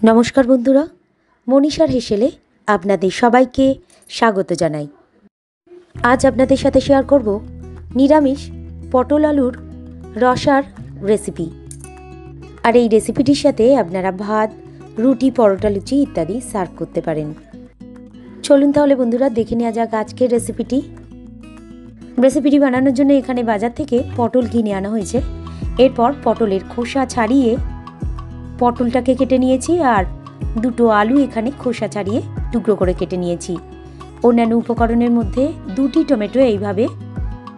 নমস্কার বন্ধুরা, মনীষার হেসেলে আপনাদের সবাইকে স্বাগত জানাই। আজ আপনাদের সাথে শেয়ার করব নিরামিষ পটল আলুর রসার রেসিপি। আর এই রেসিপিটির সাথে আপনারা ভাত, রুটি, পরোটা, লুচি ইত্যাদি সার্ভ করতে পারেন। চলুন তাহলে বন্ধুরা দেখে নেওয়া যাক আজকের রেসিপিটি বানানোর জন্য এখানে বাজার থেকে পটল কিনে আনা হয়েছে। এরপর পটলের খোসা ছাড়িয়ে পটলটাকে কেটে নিয়েছি, আর দুটো আলু এখানে খোসা ছাড়িয়ে টুকরো করে কেটে নিয়েছি। অন্যান্য উপকরণের মধ্যে দুটি টমেটো এইভাবে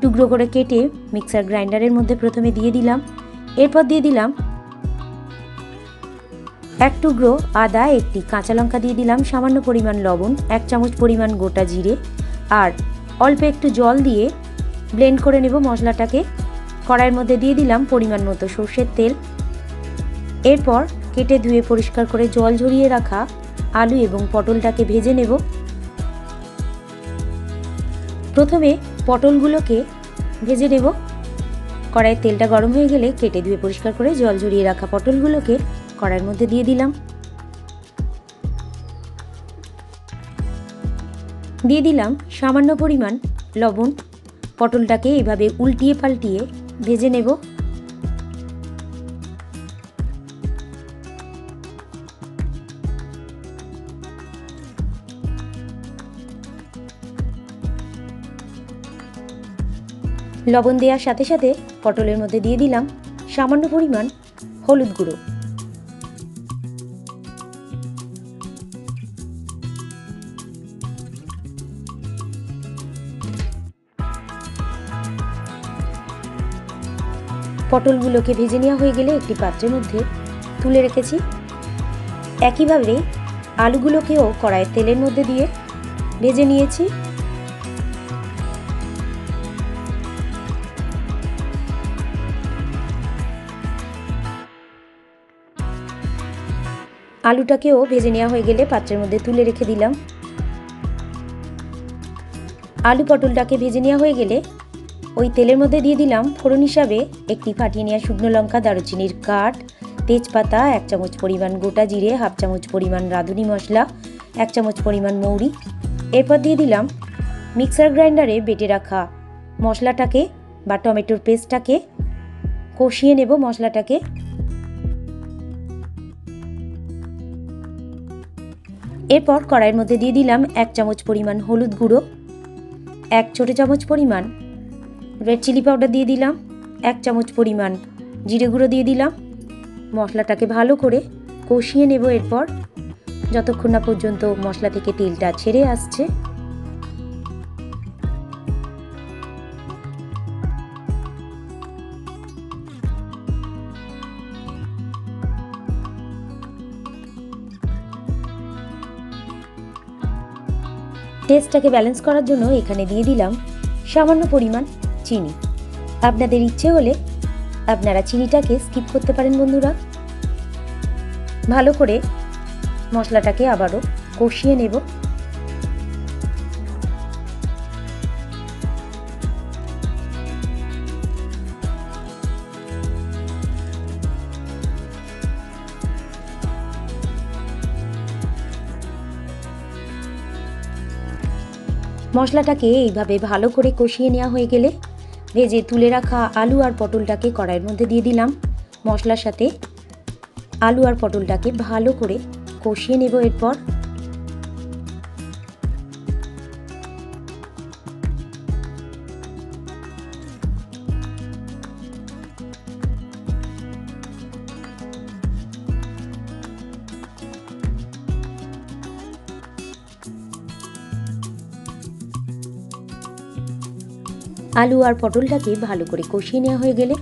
টুকরো করে কেটে মিক্সার গ্রাইন্ডারের মধ্যে প্রথমে দিয়ে দিলাম। এরপর দিয়ে দিলাম এক টুকরো আদা, একটি কাঁচা লঙ্কা দিয়ে দিলাম, সামান্য পরিমাণ লবণ, 1 চামচ পরিমাণ গোটা জিরে, আর অল্প একটু জল দিয়ে ব্লেন্ড করে নেব মশলাটাকে। কড়াইয়ের মধ্যে দিয়ে দিলাম পরিমাণ মতো সর্ষের তেল। এরপর কেটে ধুয়ে পরিষ্কার করে জল ঝরিয়ে রাখা আলু এবং পটলটাকে ভেজে নেব। প্রথমে পটলগুলোকে ভেজে নেব। কড়াইয়ের তেলটা গরম হয়ে গেলে কেটে ধুয়ে পরিষ্কার করে জল ঝরিয়ে রাখা পটলগুলোকে কড়াইয়ের মধ্যে দিয়ে দিলাম। দিয়ে দিলাম সামান্য পরিমাণ লবণ। পটলটাকে এভাবে উল্টিয়ে পাল্টিয়ে ভেজে নেব। লবণ দেওয়ার সাথে সাথে পটলের মধ্যে দিয়ে দিলাম সামান্য পরিমাণ হলুদ গুঁড়ো। পটলগুলোকে ভেজে নেওয়া হয়ে গেলে একটি পাত্রের মধ্যে তুলে রেখেছি। একইভাবে আলুগুলোকেও কড়াইয়ের তেলের মধ্যে দিয়ে ভেজে নিয়েছি। আলুটাকেও ভেজে নেওয়া হয়ে গেলে পাত্রের মধ্যে তুলে রেখে দিলাম। আলু পটলটাকে ভেজে নেওয়া হয়ে গেলে ওই তেলের মধ্যে দিয়ে দিলাম ফোড়ন হিসাবে একটি ফাটিয়ে নেওয়া শুকনো লঙ্কা, দারুচিনির কাঠ, তেজপাতা, 1 চামচ পরিমাণ গোটা জিরে, 1/2 চামচ পরিমাণ রাঁধুনি মশলা, 1 চামচ পরিমাণ মৌরি। এরপর দিয়ে দিলাম মিক্সার গ্রাইন্ডারে বেটে রাখা মশলাটাকে বা টমেটোর পেস্টটাকে কষিয়ে নেব মশলাটাকে। এরপর কড়াইয়ের মধ্যে দিয়ে দিলাম 1 চামচ পরিমাণ হলুদ গুঁড়ো, 1 ছোট চামচ পরিমাণ রেড চিলি পাউডার দিয়ে দিলাম, 1 চামচ পরিমাণ জিরে গুঁড়ো দিয়ে দিলাম। মশলাটাকে ভালো করে কষিয়ে নেব এরপর, যতক্ষণ না পর্যন্ত মশলা থেকে তেলটা ছেড়ে আসছে। টেস্টটাকে ব্যালেন্স করার জন্য এখানে দিয়ে দিলাম সামান্য পরিমাণ চিনি। আপনাদের ইচ্ছে হলে আপনারা চিনিটাকে স্কিপ করতে পারেন বন্ধুরা। ভালো করে মশলাটাকে আবারও কষিয়ে নেব। মশলাটাকে এইভাবে ভালো করে কষিয়ে নেওয়া হয়ে গেলে ভেজে তুলে রাখা আলু আর পটলটাকে কড়াইয়ের মধ্যে দিয়ে দিলাম। মশলার সাথে আলু আর পটলটাকে ভালো করে কষিয়ে নেব। এরপর আলু আর পটলটাকে ভালো করে কষিয়ে নেওয়া হয়ে গেলে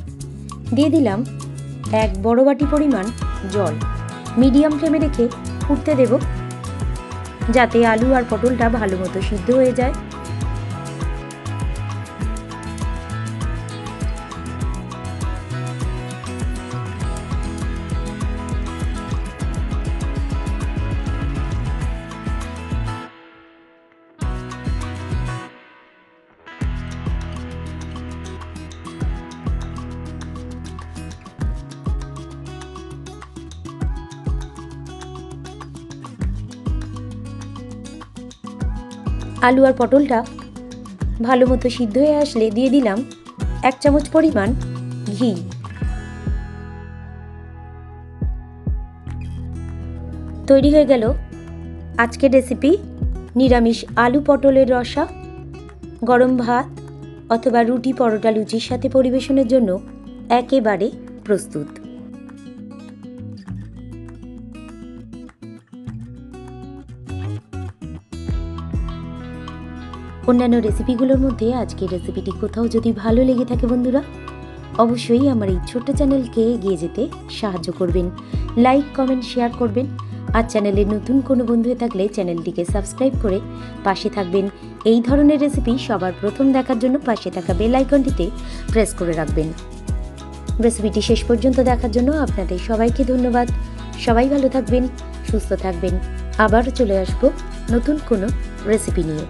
দিয়ে দিলাম 1 বড় বাটি পরিমাণ জল। মিডিয়াম ফ্লেমে রেখে ফুটতে দেব, যাতে আলু আর পটলটা ভালো মতো সিদ্ধ হয়ে যায়। আলু আর পটলটা ভালো মতো সিদ্ধ হয়ে আসলে দিয়ে দিলাম 1 চামচ পরিমাণ ঘি। তৈরি হয়ে গেল আজকের রেসিপি নিরামিষ আলু পটলের রসা। গরম ভাত অথবা রুটি, পরোটা, লুচির সাথে পরিবেশনের জন্য একেবারে প্রস্তুত। অন্যান্য রেসিপিগুলোর মধ্যে আজকের রেসিপিটি কোথাও যদি ভালো লেগে থাকে বন্ধুরা, অবশ্যই আমার এই ছোট্ট চ্যানেলকে এগিয়ে যেতে সাহায্য করবেন, লাইক, কমেন্ট, শেয়ার করবেন। আর চ্যানেলে নতুন কোনো বন্ধু হয়ে থাকলে চ্যানেলটিকে সাবস্ক্রাইব করে পাশে থাকবেন। এই ধরনের রেসিপি সবার প্রথম দেখার জন্য পাশে থাকা বেল আইকনটিতে প্রেস করে রাখবেন। রেসিপিটি শেষ পর্যন্ত দেখার জন্য আপনাদের সবাইকে ধন্যবাদ। সবাই ভালো থাকবেন, সুস্থ থাকবেন। আবার চলে আসবো নতুন কোনো রেসিপি নিয়ে।